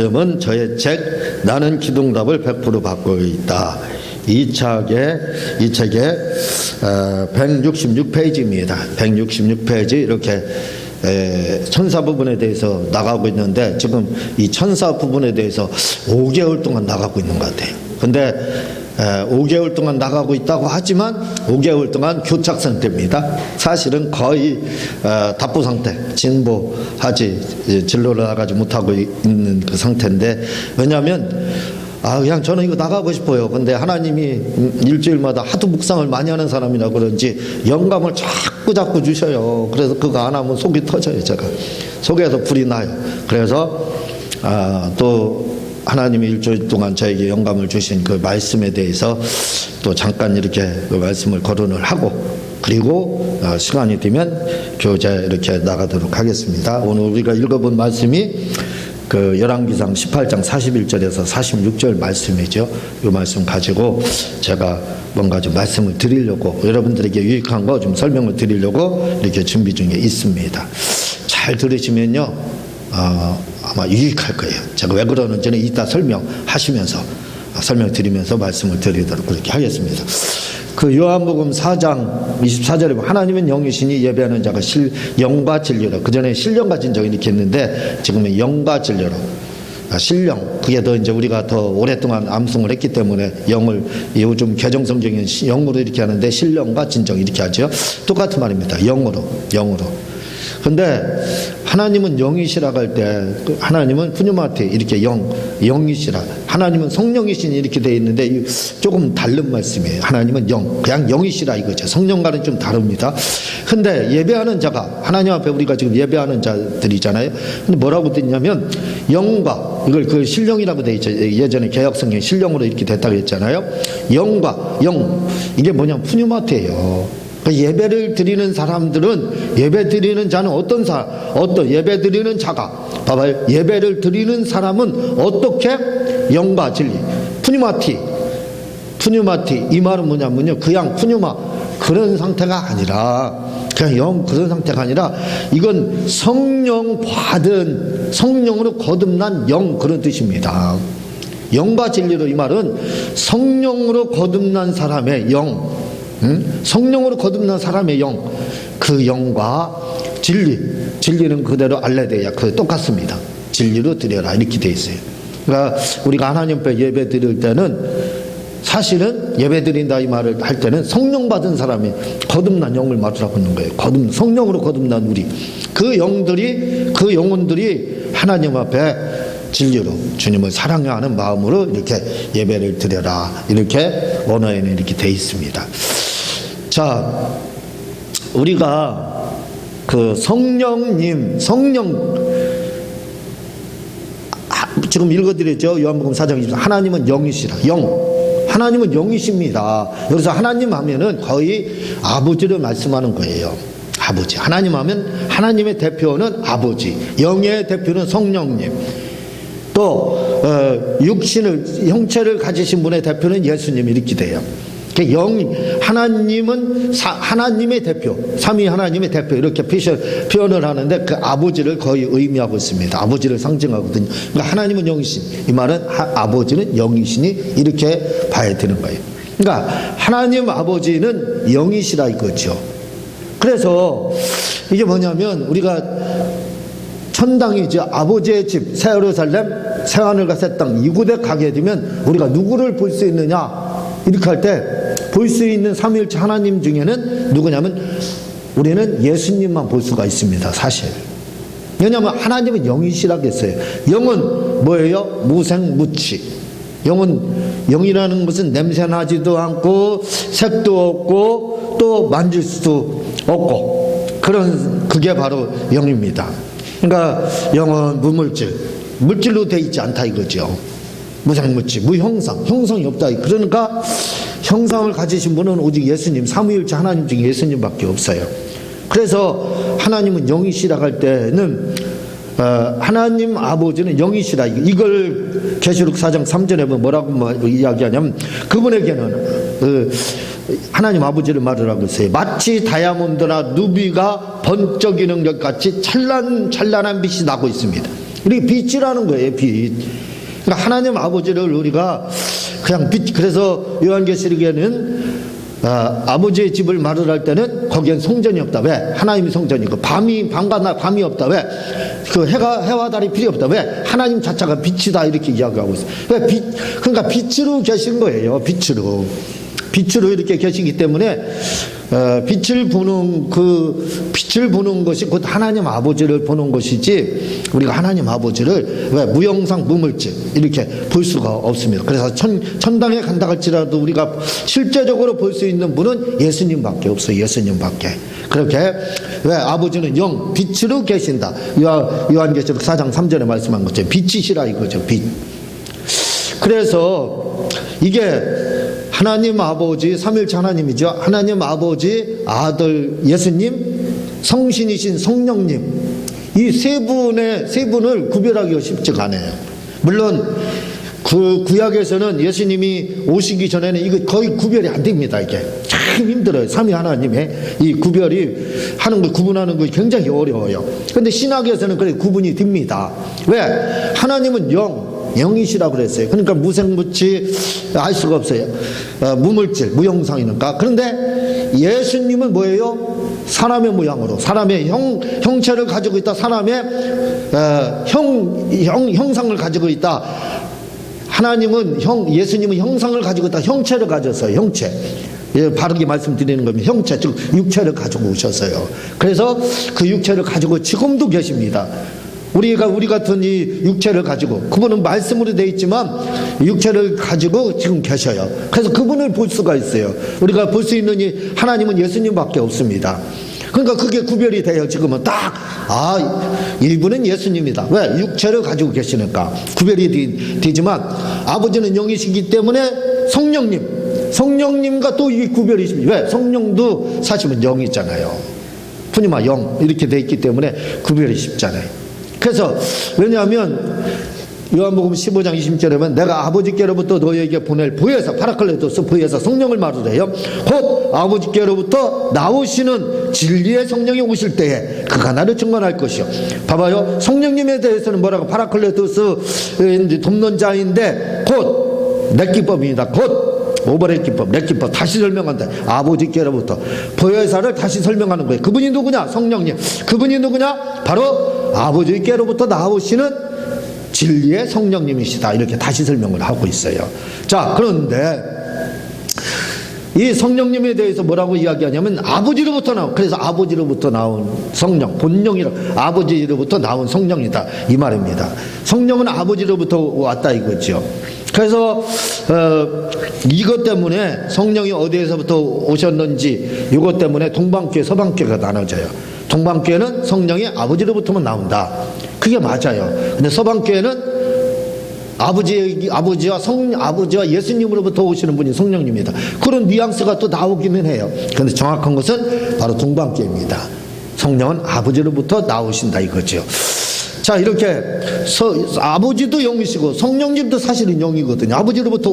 말씀은 저의 책 나는 기둥답을 100% 받고 있다. 이 책의 166페이지입니다. 166페이지 이렇게 천사 부분에 대해서 나가고 있는데 지금 이 천사 부분에 대해서 5개월 동안 나가고 있는 것 같아요. 근데 5개월 동안 나가고 있다고 하지만 5개월 동안 교착 상태입니다. 사실은 거의 답보 상태, 진보하지 진로를 나가지 못하고 있는 그 상태인데, 왜냐하면 그냥 저는 이거 나가고 싶어요. 근데 하나님이 일주일마다 하도 묵상을 많이 하는 사람이라 그런지 영감을 자꾸 주셔요. 그래서 그거 안 하면 속이 터져요. 제가 속에서 불이 나요. 그래서 또 하나님이 일주일 동안 저에게 영감을 주신 그 말씀에 대해서 또 잠깐 이렇게 그 말씀을 거론을 하고, 그리고 시간이 되면 교재 이렇게 나가도록 하겠습니다. 오늘 우리가 읽어본 말씀이 그 열왕기상 18장 41절에서 46절 말씀이죠. 이 말씀 가지고 제가 뭔가 좀 말씀을 드리려고, 여러분들에게 유익한 거 좀 설명을 드리려고 이렇게 준비 중에 있습니다. 잘 들으시면요 아마 유익할 거예요. 제가 왜 그러는지는 이따 설명드리면서 말씀을 드리도록 그렇게 하겠습니다. 그 요한복음 4장 24절에 보면 하나님은 영이시니 예배하는 자가 영과 진리로, 그 전에 신령과 진정 이렇게 했는데 지금은 영과 진리로, 신령, 그게 더 이제 우리가 더 오랫동안 암송을 했기 때문에 영을, 요즘 개정성경은 영으로 이렇게 하는데 신령과 진정 이렇게 하죠. 똑같은 말입니다. 영으로. 근데 하나님은 영이시라고 할 때 하나님은 푸뉴마티 이렇게 영이시라, 하나님은 성령이시니 이렇게 되어 있는데 조금 다른 말씀이에요. 하나님은 그냥 영이시라 이거죠. 성령과는 좀 다릅니다. 근데 예배하는 자가, 하나님 앞에 우리가 지금 예배하는 자들이잖아요. 근데 뭐라고 되냐면 영과, 이걸 그 신령이라고 되어 있죠. 예전에 개혁성경 신령으로 이렇게 됐다고 했잖아요. 영과 이게 뭐냐면 푸뉴마티예요. 예배를 드리는 사람들은, 예배 드리는 자는 어떤 예배 드리는 자가, 봐봐요. 예배를 드리는 사람은 어떻게? 영과 진리, 푸뉴마티, 이 말은 뭐냐면요, 그냥 푸뉴마 그런 상태가 아니라, 그냥 그런 상태가 아니라 이건 성령 받은, 성령으로 거듭난 영, 그런 뜻입니다. 영과 진리로, 이 말은 성령으로 거듭난 사람의 영, 성령으로 거듭난 사람의 영, 그 영과 진리는 그대로 알레데야, 그 똑같습니다. 진리로 드려라 이렇게 돼 있어요. 그러니까 우리가 하나님 앞에 예배 드릴 때는 사실은 예배 드린다 이 말을 할 때는 성령 받은 사람의 거듭난 영을 말하고 있는 거예요. 성령으로 거듭난 우리, 그 영혼들이 하나님 앞에 진리로 주님을 사랑해야 하는 마음으로 이렇게 예배를 드려라, 이렇게 언어에는 이렇게 돼 있습니다. 자, 우리가 그 지금 읽어드렸죠. 요한복음 4장 20절, 하나님은 영이시라. 하나님은 영이십니다. 여기서 하나님 하면은 거의 아버지를 말씀하는 거예요. 아버지. 하나님 하면 하나님의 대표는 아버지, 영의 대표는 성령님, 또 형체를 가지신 분의 대표는 예수님, 이렇게 돼요. 하나님은 하나님의 대표, 삼위 하나님의 대표, 이렇게 표현을 하는데 그 아버지를 거의 의미하고 있습니다. 아버지를 상징하거든요. 그러니까 하나님은 영이신, 이 말은 아버지는 영이시니 이렇게 봐야 되는 거예요. 그러니까 하나님 아버지는 영이시라 이거죠. 그래서 이게 뭐냐면 우리가 천당이죠. 아버지의 집 새 예루살렘, 새 하늘과 새 땅, 이곳에 가게 되면 우리가 누구를 볼 수 있느냐, 이렇게 할 때 볼 수 있는 삼위일체 하나님 중에는 누구냐면 우리는 예수님만 볼 수가 있습니다. 사실. 왜냐하면 하나님은 영이시라고 했어요. 영은 뭐예요? 무생무치. 영이라는 것은 냄새나지도 않고 색도 없고 또 만질 수도 없고, 그게 바로 영입니다. 그러니까 영은 물질로 되어 있지 않다 이거죠. 무생무치, 형성이 없다. 그러니까 형상을 가지신 분은 오직 예수님, 삼위일체 하나님 중에 예수님밖에 없어요. 그래서 하나님은 영이시라고 할 때는 하나님 아버지는 영이시라, 이걸 계시록 4장 3절에 뭐라고 이야기하냐면 그분에게는 하나님 아버지를 말을 하고 있어요. 마치 다이아몬드나 루비가 번쩍이는 것 같이 찬란한 빛이 나고 있습니다. 우리 빛이라는 거예요, 빛. 그러니까 하나님 아버지를 우리가 그냥 빛, 그래서 요한계시록에는 아버지의 집을 말을 때는 거기엔 성전이 없다. 왜? 하나님이 성전이고 밤과 밤이 없다. 왜? 그 해와 달이 필요 없다. 왜? 하나님 자체가 빛이다. 이렇게 이야기하고 있어요. 왜? 그러니까 빛으로 계신 거예요. 빛으로 이렇게 계시기 때문에 빛을 보는 것이 곧 하나님 아버지를 보는 것이지, 우리가 하나님 아버지를 왜 무형상 무물질 이렇게 볼 수가 없습니다. 그래서 천당에 간다 할지라도 우리가 실제적으로 볼 수 있는 분은 예수님밖에 없어요. 예수님밖에. 그렇게 왜 아버지는 영 빛으로 계신다. 요한계시록 4장 3절에 말씀한 것처럼 빛이시라 이거죠. 빛. 그래서 이게 하나님 아버지, 삼위일체 하나님이죠. 하나님 아버지, 아들 예수님, 성신이신 성령님, 이 세 분을 구별하기가 쉽지가 않아요. 물론 그 구약에서는 예수님이 오시기 전에는 이거 거의 구별이 안 됩니다. 이게 참 힘들어요. 삼위 하나님의 이 구분하는 거 굉장히 어려워요. 그런데 신학에서는 그래 구분이 됩니다. 왜? 하나님은 영이시라고 그랬어요. 그러니까 무생무치 알 수가 없어요. 무물질, 무형상이니까. 그런데 예수님은 뭐예요? 사람의 모양으로, 사람의 형체를 가지고 있다. 사람의 형상을 가지고 있다. 예수님은 형상을 가지고 있다. 형체를 가졌어요. 형체. 바르게 말씀드리는 겁니다. 형체, 즉 육체를 가지고 오셨어요. 그래서 그 육체를 가지고 지금도 계십니다. 우리 같은 이 육체를 가지고, 그분은 말씀으로 되어 있지만 육체를 가지고 지금 계셔요. 그래서 그분을 볼 수가 있어요. 우리가 볼 수 있는 하나님은 예수님밖에 없습니다. 그러니까 그게 구별이 돼요. 지금은 딱 이분은 예수님이다. 왜? 육체를 가지고 계시니까 구별이 되지만, 아버지는 영이시기 때문에 성령님과 또 이게 구별이 있습니다. 왜? 성령도 사실은 영이잖아요. 푸니마 영 이렇게 돼 있기 때문에 구별이 쉽잖아요. 그래서 왜냐하면 요한복음 15장 20절에 보면 내가 아버지께로부터 너희에게 보낼 보혜사, 파라클레토스 보혜사 성령을 말하래요. 곧 아버지께로부터 나오시는 진리의 성령이 오실 때에 그가 나를 증언할 것이요. 봐봐요. 성령님에 대해서는 뭐라고? 파라클레토스 돕는 자인데 곧 넷기법입니다. 곧 오버렛 기법, 넷기법 다시 설명한다. 아버지께로부터 보혜사를 다시 설명하는 거예요. 그분이 누구냐? 성령님. 그분이 누구냐? 바로 아버지께로부터 나오시는 진리의 성령님이시다. 이렇게 다시 설명을 하고 있어요. 자, 그런데 이 성령님에 대해서 뭐라고 이야기하냐면 그래서 아버지로부터 나온 성령, 본령이라 아버지로부터 나온 성령이다 이 말입니다. 성령은 아버지로부터 왔다 이거죠. 그래서 이것 때문에 성령이 어디에서부터 오셨는지 이것 때문에 동방교회 서방교회가 나눠져요. 동방교회는 성령이 아버지로부터만 나온다. 그게 맞아요. 근데 서방교회는 아버지와 예수님으로부터 오시는 분이 성령님입니다. 그런 뉘앙스가 또 나오기는 해요. 그런데 정확한 것은 바로 동방교회입니다. 성령은 아버지로부터 나오신다 이거죠. 자, 이렇게 아버지도 영이시고 성령님도 사실은 영이거든요. 아버지로부터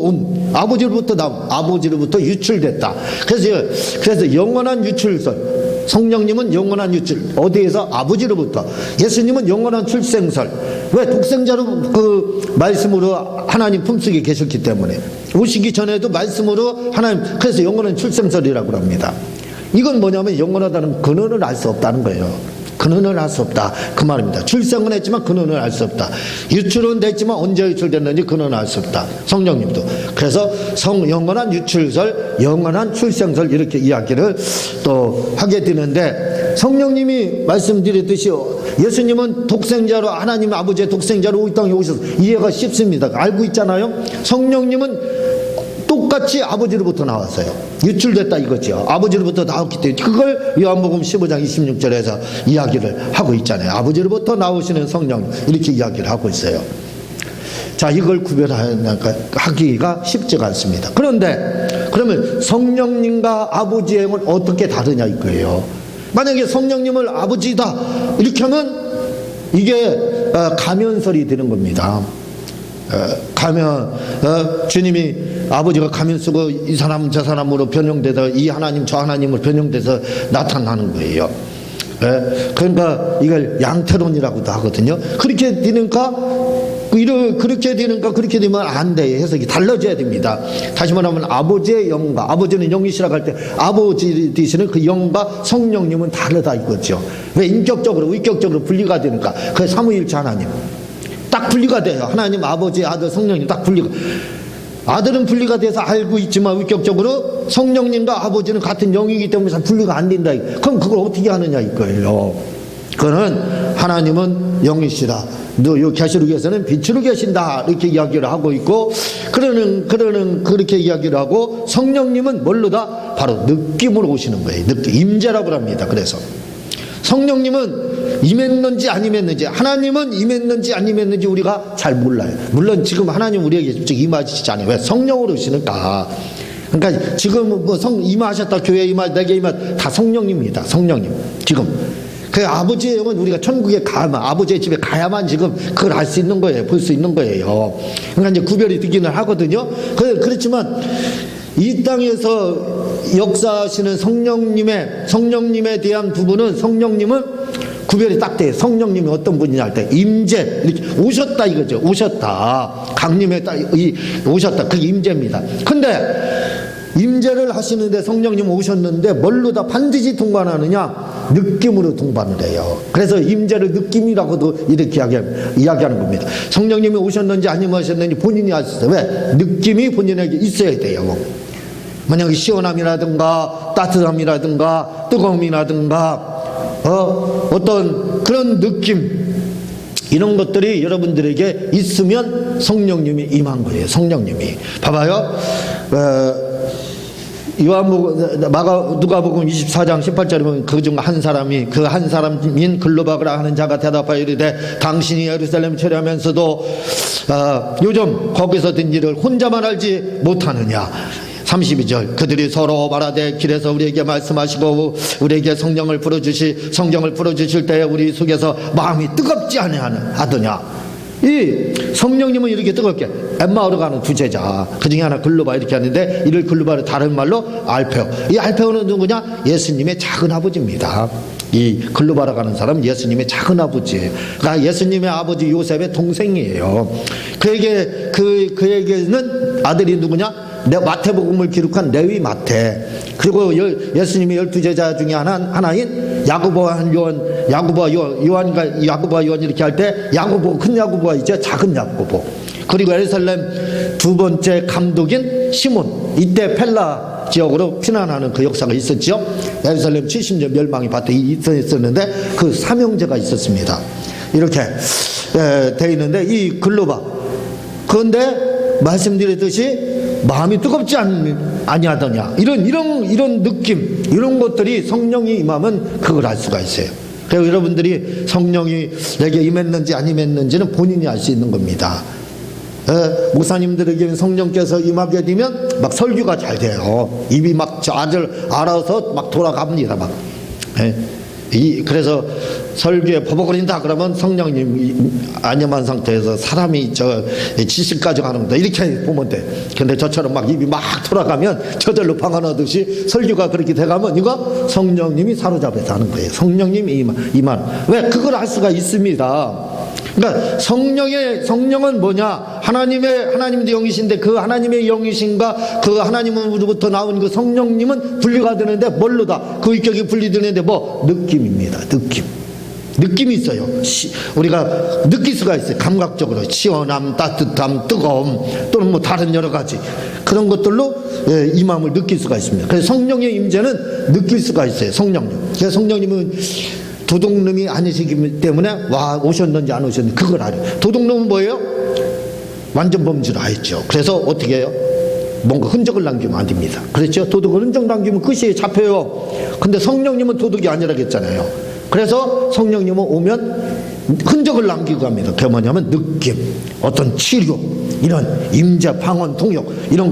나온, 아버지로부터 유출됐다. 그래서 영원한 유출설. 성령님은 영원한 유출. 어디에서? 아버지로부터. 예수님은 영원한 출생설. 왜? 독생자로 그 말씀으로 하나님 품속에 계셨기 때문에. 오시기 전에도 말씀으로 하나님, 그래서 영원한 출생설이라고 합니다. 이건 뭐냐면 영원하다는 근원을 알 수 없다는 거예요. 근원을 알 수 없다 그 말입니다. 출생은 했지만 근원을 알 수 없다. 유출은 됐지만 언제 유출됐는지 근원을 알 수 없다. 성령님도. 그래서 영원한 유출설, 영원한 출생설 이렇게 이야기를 또 하게 되는데, 성령님이 말씀드렸듯이 예수님은 독생자로, 하나님 아버지의 독생자로 이 땅에 오셔서 이해가 쉽습니다. 알고 있잖아요. 성령님은 똑같이 아버지로부터 나왔어요. 유출됐다 이거죠. 아버지로부터 나왔기 때문에 그걸 요한복음 15장 26절에서 이야기를 하고 있잖아요. 아버지로부터 나오시는 성령 이렇게 이야기를 하고 있어요. 자, 이걸 구별하기가 쉽지가 않습니다. 그런데 그러면 성령님과 아버지의 영은 어떻게 다르냐 이거예요. 만약에 성령님을 아버지다 이렇게 하면 이게 가면설이 되는 겁니다. 주님이 아버지가 가면 쓰고 이 사람 저 사람으로 변형돼서 이 하나님 저 하나님을 변형돼서 나타나는 거예요. 예? 그러니까 이걸 양태론이라고도 하거든요. 그렇게 되니까 그렇게 되면 안 돼. 해석이 달라져야 됩니다. 다시 말하면 아버지의 영과, 아버지는 영이시라고 할 때 아버지 되시는 그 영과 성령님은 다르다 이거죠. 왜 인격적으로 위격적으로 분리가 되니까. 그게 삼위일체 하나님 딱 분리가 돼요. 하나님 아버지 아들 성령님 딱 분리가. 아들은 분리가 돼서 알고 있지만 위격적으로 성령님과 아버지는 같은 영이기 때문에 잘 분리가 안 된다. 그럼 그걸 어떻게 하느냐 이거예요. 그거는 하나님은 영이시라. 너 계시록에서는 빛으로 계신다 이렇게 이야기를 하고 있고, 그렇게 이야기를 하고, 성령님은 뭘로다? 바로 느낌으로 오시는 거예요. 느낌, 임재라고 합니다. 그래서 성령님은 임했는지 안 임했는지, 하나님은 임했는지 안 임했는지 우리가 잘 몰라요. 물론 지금 하나님 우리에게 직접 임하시지 않아요. 왜? 성령으로 오시니까. 그러니까 지금 뭐 임하셨다, 교회 임하, 내게 임하, 다 성령님입니다. 성령님. 지금 그 아버지의 영은 우리가 천국에 가야만, 아버지의 집에 가야만 지금 그걸 알 수 있는 거예요. 볼 수 있는 거예요. 그러니까 이제 구별이 되기는 하거든요. 그렇지만 이 땅에서 역사하시는 성령님에 대한 부분은, 성령님은 구별이 딱 돼요. 성령님이 어떤 분이냐 할 때 임재, 이렇게 오셨다 이거죠. 오셨다. 강림에 딱 오셨다. 그게 임재입니다. 근데 임재를 하시는데 성령님 오셨는데 뭘로 다 반드시 동반하느냐? 느낌으로 동반을 해요. 그래서 임재를 느낌이라고도 이렇게 이야기하는 겁니다. 성령님이 오셨는지 안 오셨는지 본인이 알 수 있어요. 왜? 느낌이 본인에게 있어야 돼요. 만약에 시원함이라든가 따뜻함이라든가 뜨거움이라든가 어떤 그런 느낌, 이런 것들이 여러분들에게 있으면 성령님이 임한 거예요. 성령님이. 봐봐요. 누가복음 24장 18절에 보면 그중 한 사람이, 그 한 사람인 글로바그라 하는 자가 대답하여 이르되 당신이 예루살렘 처리하면서도 요즘 거기서 된 일을 혼자만 알지 못하느냐. 32절 그들이 서로 말하되 길에서 우리에게 말씀하시고 우리에게 성령을 풀어주실 때에 우리 속에서 마음이 뜨겁지 아니하더냐. 이 성령님은 이렇게 뜨겁게 엠마오로 가는 두 제자, 그 중에 하나 글로바 이렇게 하는데, 이를 글로바를 다른 말로 알페오. 이 알페오는 누구냐? 예수님의 작은 아버지입니다. 이 글로바로 가는 사람은 예수님의 작은 아버지, 그러니까 예수님의 아버지 요셉의 동생이에요. 그에게는 아들이 누구냐? 마태복음을 기록한 레위 마태, 그리고 예수님의 12제자 중에 하나인 야고보와 요한 이렇게 할 때 야고보, 큰 야고보와 이제 작은 야고보, 그리고 예루살렘 두 번째 감독인 시몬, 이때 펠라 지역으로 피난하는 그 역사가 있었죠. 예루살렘 70년 멸망이 밭에 있었는데 그 삼형제가 있었습니다. 이렇게 돼 있는데 이 글로바, 그런데 말씀드렸듯이 마음이 뜨겁지 아니하더냐, 이런 느낌, 이런 것들이 성령이 임하면 그걸 알 수가 있어요. 그래서 여러분들이 성령이 내게 임했는지 안 임했는지는 본인이 알 수 있는 겁니다. 목사님들에게는 성령께서 임하게 되면 막 설교가 잘 돼요. 입이 막 알아서 막 돌아갑니다. 막. 그래서 설교에 버벅거린다 그러면 성령님 안염한 상태에서 사람이 지식 가져가는 겁니다. 이렇게 보면 돼. 근데 저처럼 막 입이 막 돌아가면 저절로 방언하듯이 설교가 그렇게 돼가면 이거 성령님이 사로잡아서 하는 거예요. 성령님이 임한. 왜? 그걸 알 수가 있습니다. 그러니까 성령은 뭐냐? 하나님도 영이신데 그 하나님의 영이신가, 그 하나님으로부터 나온 그 성령님은 분리가 되는데 뭘로다? 그 위격이 분리되는데 뭐? 느낌입니다. 느낌이 있어요. 우리가 느낄 수가 있어요. 감각적으로 시원함, 따뜻함, 뜨거움, 또는 뭐 다른 여러 가지 그런 것들로 임함을 느낄 수가 있습니다. 그래서 성령의 임재는 느낄 수가 있어요. 그래서 성령님은 도둑놈이 아니시기 때문에 오셨는지 안 오셨는지 그걸 알아요. 도둑놈은 뭐예요? 완전 범죄를 알죠. 그래서 어떻게 해요? 뭔가 흔적을 남기면 안 됩니다. 그렇죠? 도둑은 흔적 남기면 끝이 잡혀요. 근데 성령님은 도둑이 아니라겠잖아요. 그래서 성령님은 오면 흔적을 남기고 합니다. 그게 뭐냐면 느낌, 어떤 치료, 이런 임재, 방언, 통역, 이런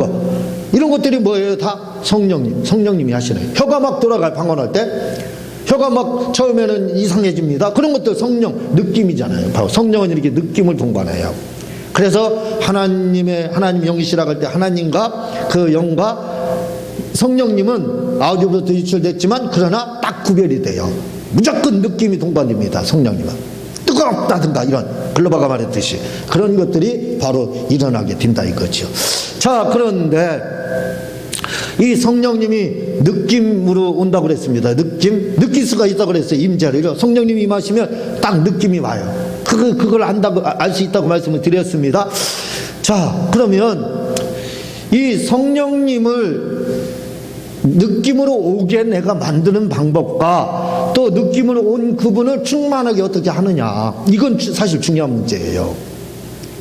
것들이 뭐예요? 다 성령님이 하시네요. 혀가 막 돌아가요. 방언할 때 혀가 막 처음에는 이상해집니다. 그런 것도 성령 느낌이잖아요. 바로 성령은 이렇게 느낌을 동반해요. 그래서 하나님 영이시라고 할 때 하나님과 그 영과 성령님은 아우디오부터 유출됐지만 그러나 딱 구별이 돼요. 무조건 느낌이 동반됩니다. 성령님은 뜨겁다든가 이런 글로바가 말했듯이 그런 것들이 바로 일어나게 된다 이거죠. 자, 그런데 이 성령님이 느낌으로 온다고 그랬습니다. 느낄 수가 있다고 그랬어요. 임재를. 성령님이 임하시면 딱 느낌이 와요. 그걸 안다고, 알 수 있다고 말씀을 드렸습니다. 자, 그러면 이 성령님을 느낌으로 오게 내가 만드는 방법과 또 느낌으로 온 그분을 충만하게 어떻게 하느냐, 이건 사실 중요한 문제예요.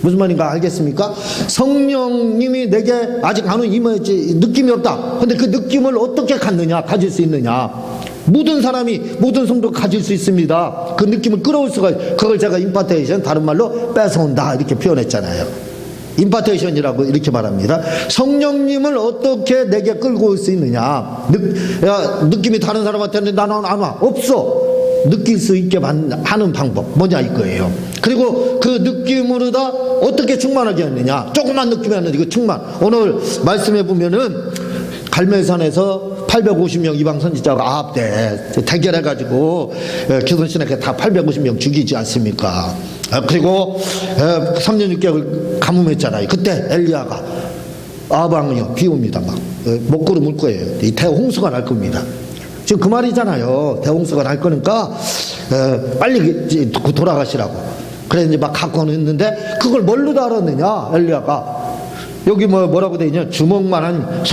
무슨 말인가 알겠습니까? 성령님이 내게 아직 안 임하지, 느낌이 없다. 근데 그 느낌을 어떻게 갖느냐, 가질 수 있느냐. 모든 사람이, 모든 성도가 가질 수 있습니다. 그 느낌을 끌어올 수가, 그걸 제가 임파테이션, 다른 말로 뺏어온다, 이렇게 표현했잖아요. 임파테이션이라고 이렇게 말합니다. 성령님을 어떻게 내게 끌고 올 수 있느냐. 느낌이 다른 사람한테는 나는 안 와. 없어. 느낄 수 있게 하는 방법 뭐냐 이거예요. 그리고 그 느낌으로다 어떻게 충만하게 했느냐. 조그만 느낌이었는데 이거 충만. 오늘 말씀해 보면은 갈멜산에서 850명 이방 선지자가 대결해가지고 기선신에게 다 850명 죽이지 않습니까? 그리고 3년 6개월 가뭄했잖아요. 그때 엘리야가 아방이요 비 옵니다. 막 먹고로 물 거예요. 이 대홍수가 날 겁니다. 지금 그 말이잖아요. 대홍수가 날 거니까 빨리 돌아가시라고. 그래 이제 막 갖고 있는데 그걸 뭘로 알았느냐 엘리야가. 여기 뭐라고 돼 있냐? 주먹만한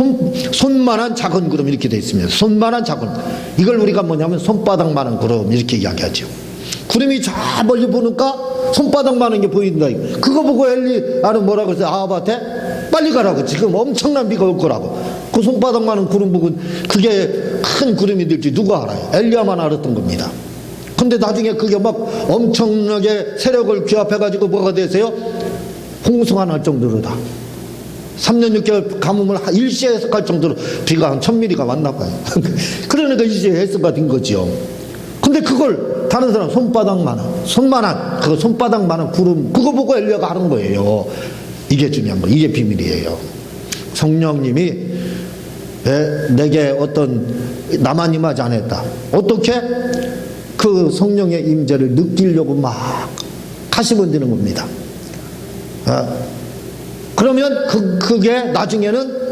손만한 작은 구름 이렇게 돼 있습니다. 손만한 작은. 이걸 우리가 뭐냐면 손바닥만한 구름 이렇게 이야기하죠. 구름이 저 멀리 보니까 손바닥만한 게 보인다. 그거 보고 엘리야는 뭐라고 했어요? 아합한테 빨리 가라고. 지금 엄청난 비가 올 거라고. 그 손바닥만한 구름 보고 그게 큰 구름이 될지 누가 알아요? 엘리야만 알았던 겁니다. 근데 나중에 그게 막 엄청나게 세력을 규합해가지고 뭐가 되세요? 홍수가 날 정도로다. 3년 6개월 가뭄을 일시에 해석할 정도로 비가 한 1000mm가 왔나 봐요. 그러니까 일시에 해석가 된 거죠. 근데 그걸 다른 사람 손만한 그 손바닥만한 구름 그거 보고 엘리야가 하는 거예요. 이게 중요한 거, 이게 비밀이에요. 성령님이 내게 어떤 나만 임하지 않았다. 어떻게 그 성령의 임재를 느끼려고 막 하시면 되는 겁니다. 그러면 그게 나중에는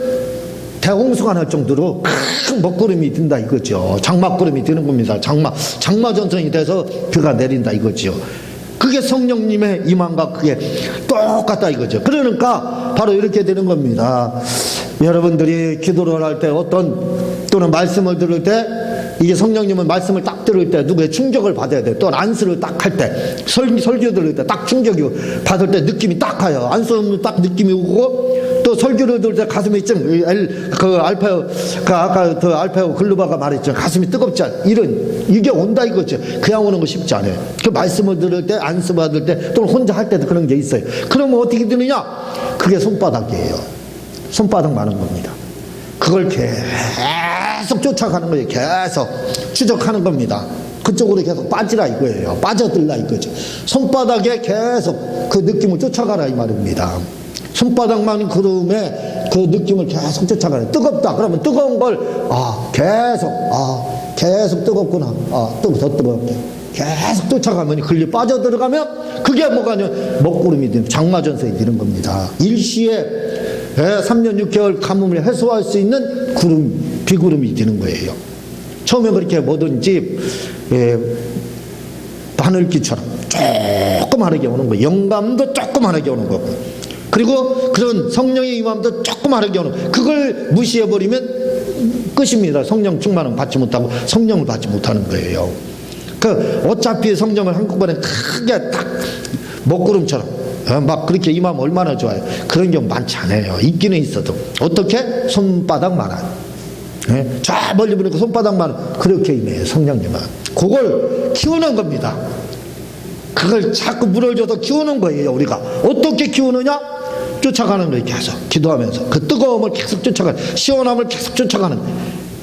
대홍수가 날 정도로 큰 먹구름이 든다 이거죠. 장막구름이 드는 겁니다. 장마전선이 돼서 비가 내린다 이거죠. 그게 성령님의 임함과 그게 똑같다 이거죠. 그러니까 바로 이렇게 되는 겁니다. 여러분들이 기도를 할 때 또는 말씀을 들을 때 이게 성령님은 말씀을 딱 들을 때 누구의 충격을 받아야 돼. 또 안수를 딱 할 때 설교 들을 때 딱 충격이 받을 때 느낌이 딱 가요. 안수는 딱 느낌이 오고 또 설교를 들을 때 가슴이 아까 알파오 글루바가 말했죠. 가슴이 뜨겁지 않아. 이게 온다 이거죠. 그냥 오는 거 쉽지 않아요. 그 말씀을 들을 때 안수 받을 때 또는 혼자 할 때도 그런 게 있어요. 그러면 어떻게 되느냐? 그게 손바닥이에요. 손바닥 많은 겁니다. 그걸 계속 쫓아가는 거예요. 계속 추적하는 겁니다. 그쪽으로 계속 빠지라 이거예요. 빠져들라 이거죠. 손바닥에 계속 그 느낌을 쫓아가라 이 말입니다. 손바닥만 구름에 그 느낌을 계속 쫓아가라. 뜨겁다 그러면 뜨거운 걸 계속 뜨겁구나. 더 뜨겁게 계속 쫓아가면 글리 빠져들어가면 그게 뭐가냐? 먹구름이 되는 장마전선이 되는 겁니다. 일시에 3년 6개월 가뭄을 해소할 수 있는 비구름이 되는 거예요. 처음에 그렇게 뭐든지 바늘기처럼 조그마하게 오는 거예요. 영감도 조그마하게 오는 거고, 그리고 그런 성령의 임함도 조그마하게 오는 거예요. 그걸 무시해버리면 끝입니다. 성령 충만은 받지 못하고 성령을 받지 못하는 거예요. 어차피 성령을 한꺼번에 크게 딱 먹구름처럼 막 그렇게 임하면 얼마나 좋아요. 그런 경우 많지 않아요. 있기는 있어도 어떻게? 손바닥만한 저 멀리 보니까 손바닥만한 그렇게 임해요. 성령님은 그걸 키우는 겁니다. 그걸 자꾸 물을 줘서 키우는 거예요. 우리가 어떻게 키우느냐? 쫓아가는 거예요. 계속 기도하면서 그 뜨거움을 계속 쫓아가는, 시원함을 계속 쫓아가는.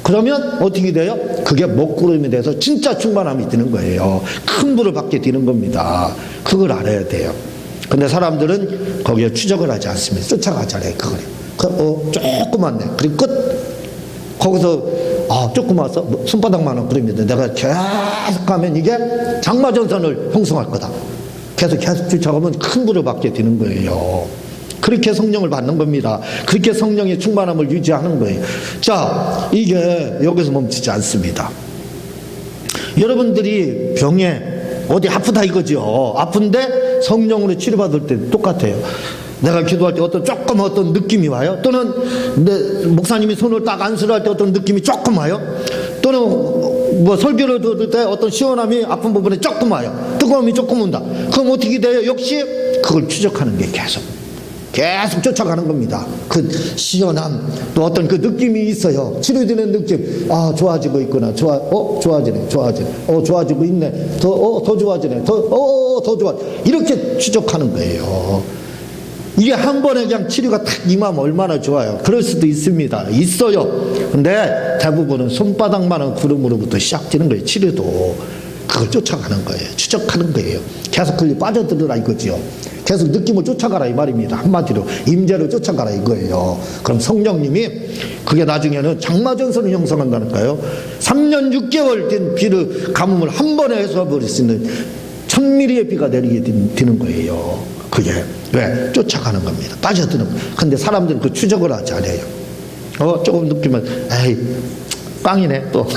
그러면 어떻게 돼요? 그게 먹구름이 돼서 진짜 충만함이 드는 거예요. 큰 불을 받게 되는 겁니다. 그걸 알아야 돼요. 근데 사람들은 거기에 추적을 하지 않습니다. 쫓아가잖아요. 그걸 조그맣네. 그리고 끝. 거기서 조금 와서 손바닥만 원 그럽니다. 내가 계속 하면 이게 장마전선을 형성할 거다. 계속 쫓아가면 큰 불을 받게 되는 거예요. 그렇게 성령을 받는 겁니다. 그렇게 성령의 충만함을 유지하는 거예요. 자, 이게 여기서 멈추지 않습니다. 여러분들이 병에 어디 아프다 이거죠. 아픈데 성령으로 치료받을 때 똑같아요. 내가 기도할 때 조금 어떤 느낌이 와요. 또는 목사님이 손을 딱 안수를 할 때 어떤 느낌이 조금 와요. 또는 뭐 설교를 들을 때 어떤 시원함이 아픈 부분에 조금 와요. 뜨거움이 조금 온다. 그럼 어떻게 돼요? 역시 그걸 추적하는 게 계속 쫓아가는 겁니다. 그 시원함, 또 어떤 그 느낌이 있어요. 치료되는 느낌. 좋아지고 있구나. 좋아지네. 좋아지고 있네. 더 좋아지네. 더 좋아. 이렇게 추적하는 거예요. 이게 한 번에 그냥 치료가 탁 임하면 얼마나 좋아요. 그럴 수도 있습니다. 있어요. 근데 대부분은 손바닥만한 구름으로부터 시작되는 거예요. 치료도. 그걸 쫓아가는 거예요. 추적하는 거예요. 계속 그걸 빠져들으라 이거지요. 계속 느낌을 쫓아가라 이 말입니다. 한마디로 임재를 쫓아가라 이거예요. 그럼 성령님이 그게 나중에는 장마전선을 형성한다니까요. 3년 6개월 된 비를 가뭄을 한 번에 해소해버릴 수 있는 1000mm의 비가 내리게 되는 거예요. 그게 왜? 쫓아가는 겁니다. 빠져드는 거예요. 근데 사람들은 그 추적을 하지 않아요. 조금 느끼면 에이 꽝이네 또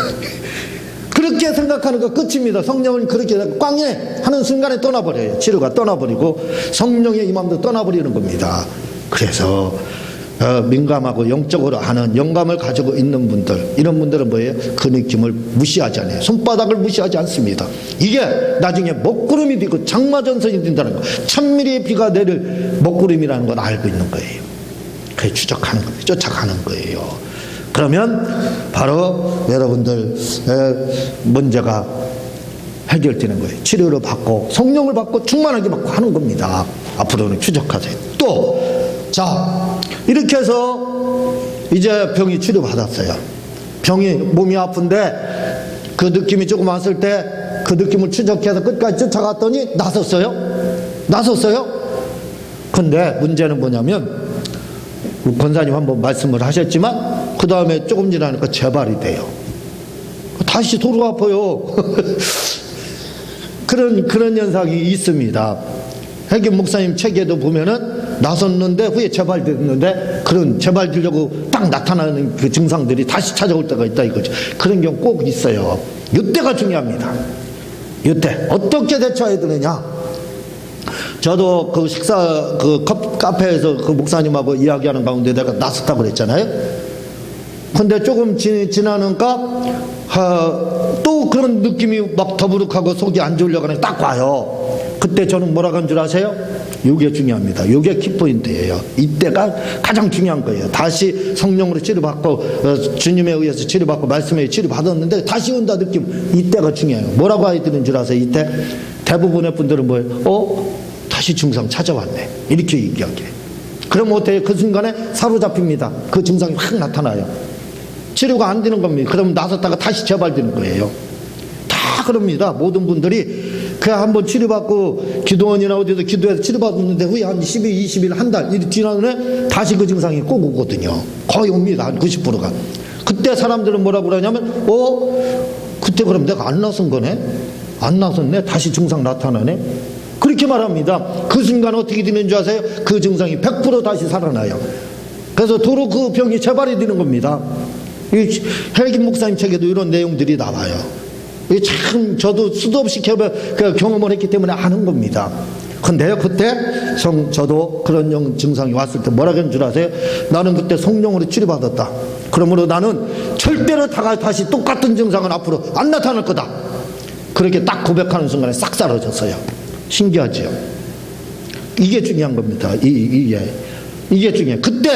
그렇게 생각하는 거 끝입니다. 성령은 그렇게 꽝해 하는 순간에 떠나버려요. 치료가 떠나버리고 성령의 임함도 떠나버리는 겁니다. 그래서 민감하고 영적으로 하는 영감을 가지고 있는 분들, 이런 분들은 뭐예요? 그 느낌을 무시하지 않아요. 손바닥을 무시하지 않습니다. 이게 나중에 먹구름이 되고 장마전선이 된다는 거, 1000mm의 비가 내릴 먹구름이라는 걸 알고 있는 거예요. 그게 추적하는 겁니다. 쫓아가는 거예요. 그러면 바로 여러분들 문제가 해결되는 거예요. 치료를 받고 성령을 받고 충만하게 받고 하는 겁니다. 앞으로는 추적하세요. 또 자, 이렇게 해서 이제 병이 치료받았어요. 몸이 아픈데 그 느낌이 조금 왔을 때 그 느낌을 추적해서 끝까지 쫓아갔더니 나섰어요. 근데 문제는 뭐냐면 권사님 한번 말씀을 하셨지만 그 다음에 조금 지나니까 재발이 돼요. 다시 도로 아파요. 그런 현상이 있습니다. 해경 목사님 책에도 보면은 나섰는데 후에 재발됐는데 그런 재발되려고 딱 나타나는 그 증상들이 다시 찾아올 때가 있다 이거죠. 그런 경우 꼭 있어요. 이때가 중요합니다. 이때 어떻게 대처해야 되느냐? 저도 그 카페에서 그 목사님하고 이야기하는 가운데 내가 나섰다고 그랬잖아요. 근데 조금 지나니까 또 그런 느낌이 막 더부룩하고 속이 안 좋으려고 하니 딱 와요. 그때 저는 뭐라고 한 줄 아세요? 이게 중요합니다. 이게 키포인트예요. 이때가 가장 중요한 거예요. 다시 성령으로 치료받고 주님에 의해서 치료받고 말씀에 치료받았는데 다시 온다 느낌, 이때가 중요해요. 뭐라고 해야 되는 줄 아세요? 이때 대부분의 분들은 뭐예요? 다시 증상 찾아왔네 이렇게 얘기하게. 그럼 어때요? 그 순간에 사로잡힙니다. 그 증상이 확 나타나요. 치료가 안 되는 겁니다. 그러면 나섰다가 다시 재발되는 거예요. 다 그럽니다. 모든 분들이 그냥 한번 치료받고 기도원이나 어디서 기도해서 치료받았는데 후에 한 12, 20일, 한 달 이렇게 지나면 다시 그 증상이 꼭 오거든요. 거의 옵니다. 한 90%가. 그때 사람들은 뭐라고 그러냐면 그때 그럼 내가 안 나선 거네? 안 나섰네? 다시 증상 나타나네? 그렇게 말합니다. 그 순간 어떻게 되는 줄 아세요? 그 증상이 100% 다시 살아나요. 그래서 도로 그 병이 재발이 되는 겁니다. 헬긴 목사님 책에도 이런 내용들이 나와요. 참 저도 수도 없이 경험을 했기 때문에 아는 겁니다. 근데요, 그때 저도 그런 증상이 왔을 때 뭐라고 하는 줄 아세요? 나는 그때 성령으로 치료받았다. 그러므로 나는 절대로 다시 똑같은 증상은 앞으로 안 나타날 거다. 그렇게 딱 고백하는 순간에 싹 사라졌어요. 신기하죠? 이게 중요한 겁니다. 이게 중요해요. 그때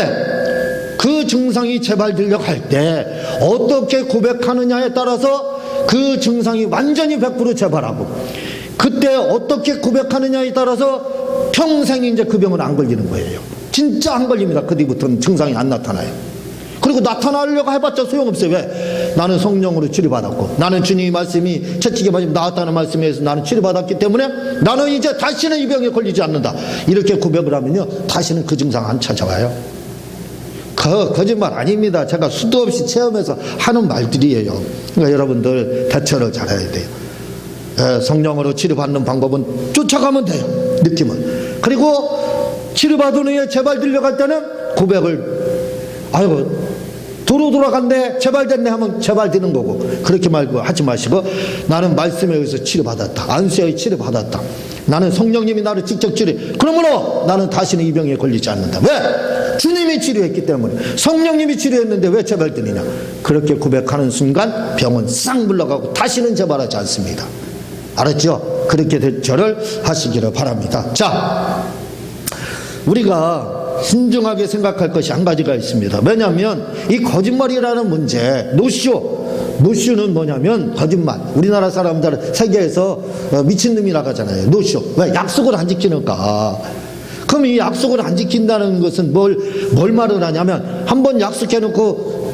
그 증상이 재발되려고 할 때 어떻게 고백하느냐에 따라서 그 증상이 완전히 100% 재발하고, 그때 어떻게 고백하느냐에 따라서 평생 이제 그 병은 안 걸리는 거예요. 진짜 안 걸립니다. 그 뒤부터는 증상이 안 나타나요. 그리고 나타나려고 해봤자 소용없어요. 왜? 나는 성령으로 치료받았고, 나는 주님의 말씀이 채찍에 맞으면 나았다는 말씀에 의해서 나는 치료받았기 때문에 나는 이제 다시는 이 병에 걸리지 않는다. 이렇게 고백을 하면요, 다시는 그 증상 안 찾아와요. 거짓말 아닙니다. 제가 수도 없이 체험해서 하는 말들이에요. 그러니까 여러분들 대처를 잘해야 돼요. 성령으로 치료받는 방법은 쫓아가면 돼요. 느낌은. 그리고 치료받은 후에 재발 들려갈 때는 고백을, 아이고 도로 돌아간대, 재발됐네 하면 재발되는 거고, 그렇게 말고 하지 마시고, 나는 말씀에 의해서 치료받았다, 안수에 치료받았다, 나는 성령님이 나를 직접 치료해, 그러므로 나는 다시는 이 병에 걸리지 않는다. 왜? 주님이 치료했기 때문에. 성령님이 치료했는데 왜 재발되느냐. 그렇게 고백하는 순간 병은 싹 물러가고 다시는 재발하지 않습니다. 알았죠? 그렇게 대처를 하시기를 바랍니다. 자, 우리가 신중하게 생각할 것이 한 가지가 있습니다. 왜냐하면 이 거짓말이라는 문제, 노쇼는 뭐냐면 거짓말. 우리나라 사람들은 세계에서 미친놈이라고 하잖아요. 노쇼. 왜? 약속을 안 지키니까. 그럼 이 약속을 안 지킨다는 것은 뭘 말을 하냐면, 한번 약속해놓고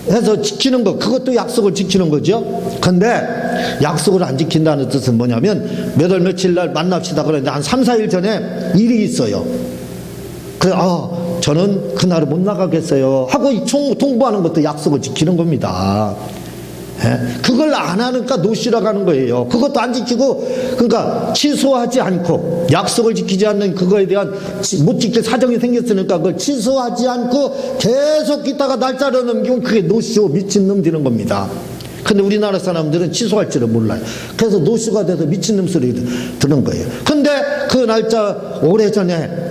해서 지키는 거, 그것도 약속을 지키는 거죠. 근데 약속을 안 지킨다는 뜻은 뭐냐면, 몇 월 며칠 날 만납시다 그러는데 한 3, 4일 전에 일이 있어요. 그래, 저는 그날은 못 나가겠어요 하고 통보하는 것도 약속을 지키는 겁니다. 그걸 안 하니까 노시라고 하는 거예요. 그것도 안 지키고, 그러니까 취소하지 않고, 약속을 지키지 않는 그거에 대한 못 지킬 사정이 생겼으니까 그걸 취소하지 않고 계속 있다가 날짜를 넘기면 그게 노쇼, 미친놈 되는 겁니다. 근데 우리나라 사람들은 취소할 줄을 몰라요. 그래서 노쇼가 돼서 미친놈 소리 듣는 거예요. 근데 그 날짜 오래전에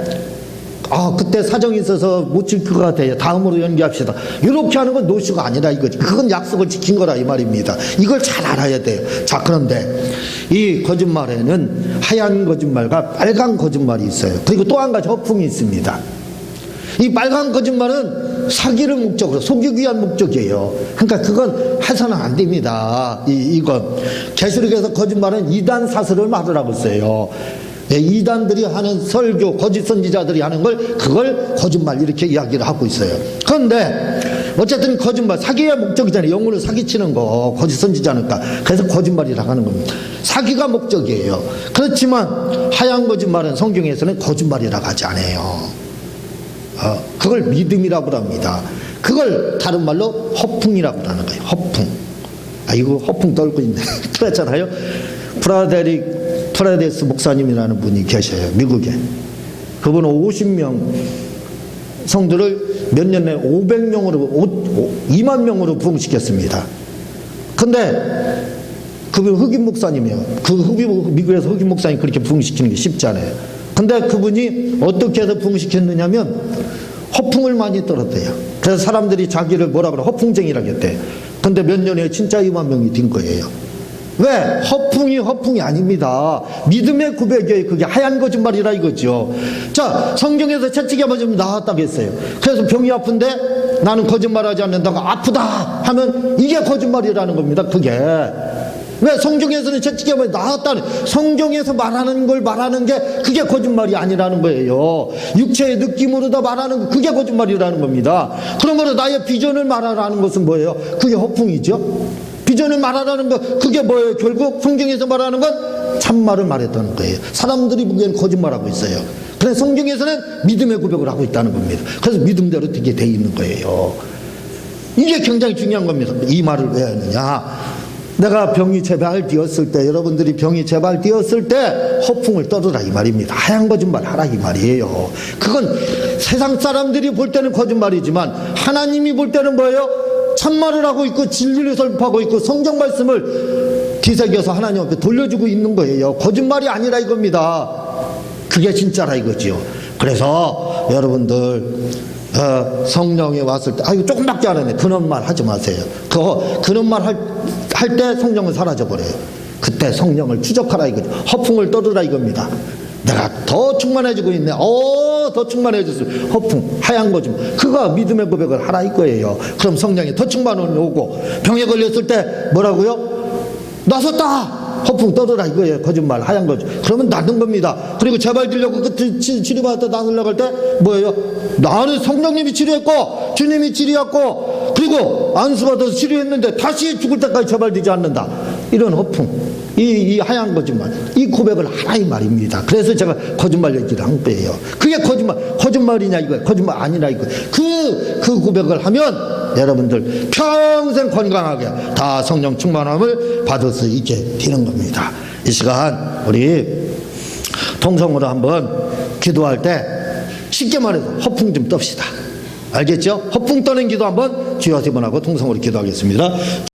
그때 사정이 있어서 못 지킬 것 같아요, 다음으로 연기합시다, 이렇게 하는 건 노쇼가 아니라 이거지. 그건 약속을 지킨 거라 이 말입니다. 이걸 잘 알아야 돼요. 자, 그런데 이 거짓말에는 하얀 거짓말과 빨간 거짓말이 있어요. 그리고 또 한 가지 허풍이 있습니다. 이 빨간 거짓말은 사기를 목적으로, 속이기 위한 목적이에요. 그러니까 그건 해서는 안 됩니다. 이건 계시록에서 거짓말은 이단 사설을 말하라고 써요. 이단들이 하는 설교, 거짓 선지자들이 하는 그걸 거짓말 이렇게 이야기를 하고 있어요. 그런데 어쨌든 거짓말, 사기의 목적이잖아요. 영혼을 사기치는 거, 거짓 선지자니까. 그래서 거짓말이라고 하는 겁니다. 사기가 목적이에요. 그렇지만 하얀 거짓말은 성경에서는 거짓말이라고 하지 않아요. 그걸 믿음이라고 합니다. 그걸 다른 말로 허풍이라고 하는 거예요. 허풍. 이거 허풍 떨고 있네. 그랬잖아요. 프라데스 목사님이라는 분이 계셔요, 미국에. 그분은 50명 성도를 몇 년 내에 2만 명으로 부흥시켰습니다. 근데 그분 흑인 목사님이에요. 미국에서 흑인 목사님 그렇게 부흥시키는 게 쉽지 않아요. 근데 그분이 어떻게 해서 부흥시켰느냐면 허풍을 많이 떨었대요. 그래서 사람들이 자기를 뭐라 그래, 허풍쟁이라고 했대요. 근데 몇 년에 진짜 2만 명이 된 거예요. 왜? 허풍이 아닙니다. 믿음의 고백이에요. 그게 하얀 거짓말이라 이거죠. 자, 성경에서 채찍이 맞으면 나았다고 했어요. 그래서 병이 아픈데 나는 거짓말하지 않는다고, 아프다 하면 이게 거짓말이라는 겁니다. 그게 왜? 성경에서는 채찍이 맞으면 나았다는, 성경에서 말하는 걸 말하는 게 그게 거짓말이 아니라는 거예요. 육체의 느낌으로 다 말하는 거, 그게 거짓말이라는 겁니다. 그러므로 나의 비전을 말하라는 것은 뭐예요? 그게 허풍이죠. 비전을 말하라는 거, 그게 뭐예요? 결국 성경에서 말하는 건 참말을 말했다는 거예요. 사람들이 보기엔 거짓말하고 있어요. 그래서 성경에서는 믿음의 고백을 하고 있다는 겁니다. 그래서 믿음대로 되게 돼 있는 거예요. 이게 굉장히 중요한 겁니다. 이 말을 왜 하느냐, 내가 병이 재발되었을 때, 여러분들이 병이 재발되었을 때 허풍을 떨어라 이 말입니다. 하얀 거짓말 하라 이 말이에요. 그건 세상 사람들이 볼 때는 거짓말이지만 하나님이 볼 때는 뭐예요? 참말을 하고 있고 진리를 설파하고 있고 성경 말씀을 뒤새겨서 하나님 앞에 돌려주고 있는 거예요. 거짓말이 아니라 이겁니다. 그게 진짜라 이거지요. 그래서 여러분들 성령이 왔을 때, 이거 조금밖에 안 하네, 그런 말 하지 마세요. 그런 말 할 때 성령은 사라져버려요. 그때 성령을 추적하라 이거죠. 허풍을 떨으라 이겁니다. 내가 더 충만해지고 있네. 더 충만해졌어. 허풍, 하얀 거지. 그거 믿음의 고백을 하라 이거예요. 그럼 성령이 더 충만을 오고, 병에 걸렸을 때 뭐라고요? 나섰다. 허풍 떨어라 이거예요. 거짓말, 하얀 거죠. 그러면 낫는 겁니다. 그리고 재발되려고 그 치료받았다 나으려고 할 때 뭐예요? 나는 성령님이 치료했고 주님이 치료했고 그리고 안수받아서 치료했는데 다시 죽을 때까지 재발되지 않는다. 이런 허풍. 이 하얀 거짓말, 이 고백을 하라 이 말입니다. 그래서 제가 거짓말 얘기를 한 거예요. 그게 거짓말이냐 이거예요. 거짓말 아니라 이거. 그 고백을 하면 여러분들 평생 건강하게 다 성령 충만함을 받을 수 있게 되는 겁니다. 이 시간 우리 통성으로 한번 기도할 때 쉽게 말해서 허풍 좀 떱시다. 알겠죠? 허풍 떠는 기도 한번 주여 세 번 하고 통성으로 기도하겠습니다.